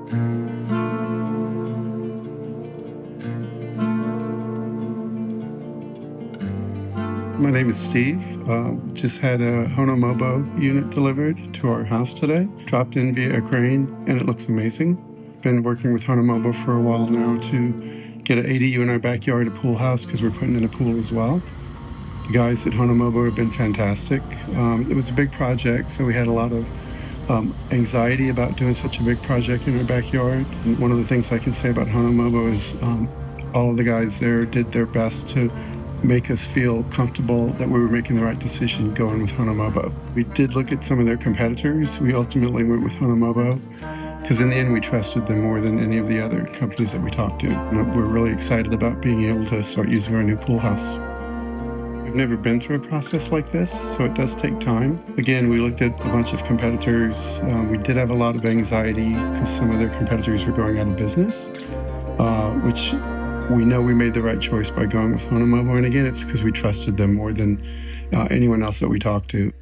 My name is Steve. Just had a Honomobo unit delivered to our house today. Dropped in via a crane, and it looks amazing. Been working with Honomobo for a while now to get an ADU in our backyard, a pool house, because we're putting in a pool as well. The guys at Honomobo have been fantastic. It was a big project, so we had a lot of anxiety about doing such a big project in our backyard. And one of the things I can say about Honomobo is all of the guys there did their best to make us feel comfortable that we were making the right decision going with Honomobo. We did look at some of their competitors. We ultimately went with Honomobo because in the end we trusted them more than any of the other companies that we talked to. And we're really excited about being able to start using our new pool house. We've never been through a process like this, so it does take time. Again, we looked at a bunch of competitors. We did have a lot of anxiety because some of their competitors were going out of business, which we know we made the right choice by going with Honomobo. And again, it's because we trusted them more than anyone else that we talked to.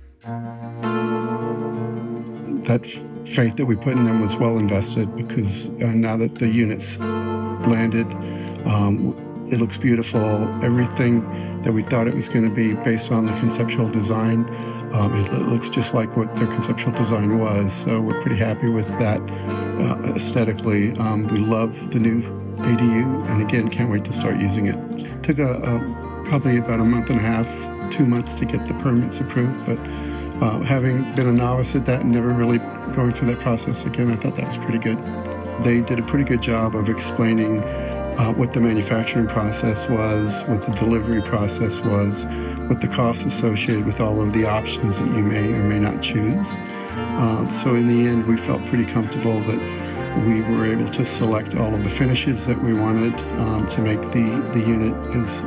That faith that we put in them was well invested because now that the unit's landed, it looks beautiful. Everything that we thought it was going to be based on the conceptual design, it looks just like what their conceptual design was. So we're pretty happy with that aesthetically. We love the new ADU, and again, can't wait to start using it. Took probably about a month and a half, 2 months to get the permits approved, but having been a novice at that and never really going through that process again, I thought that was pretty good. They did a pretty good job of explaining what the manufacturing process was, what the delivery process was, what the costs associated with all of the options that you may or may not choose. So in the end, we felt pretty comfortable that we were able to select all of the finishes that we wanted to make the unit as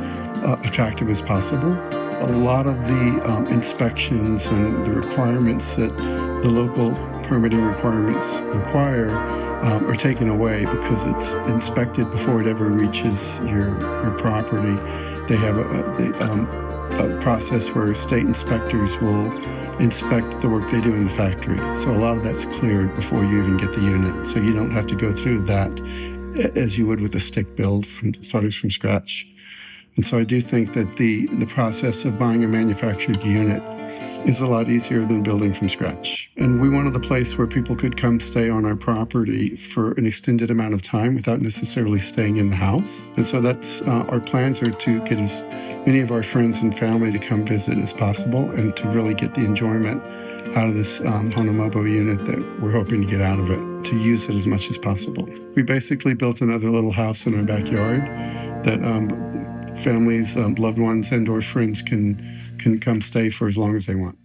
attractive as possible. A lot of the inspections and the requirements that the local permitting requirements require are taken away because it's inspected before it ever reaches your property. They have a process where state inspectors will inspect the work they do in the factory. So a lot of that's cleared before you even get the unit. So you don't have to go through that as you would with a stick build starting from scratch. And so I do think that the process of buying a manufactured unit is a lot easier than building from scratch. And we wanted a place where people could come stay on our property for an extended amount of time without necessarily staying in the house. And so that's our plans are to get as many of our friends and family to come visit as possible and to really get the enjoyment out of this Honomobo unit that we're hoping to get out of it, to use it as much as possible. We basically built another little house in our backyard that families, loved ones, and or friends can come stay for as long as they want.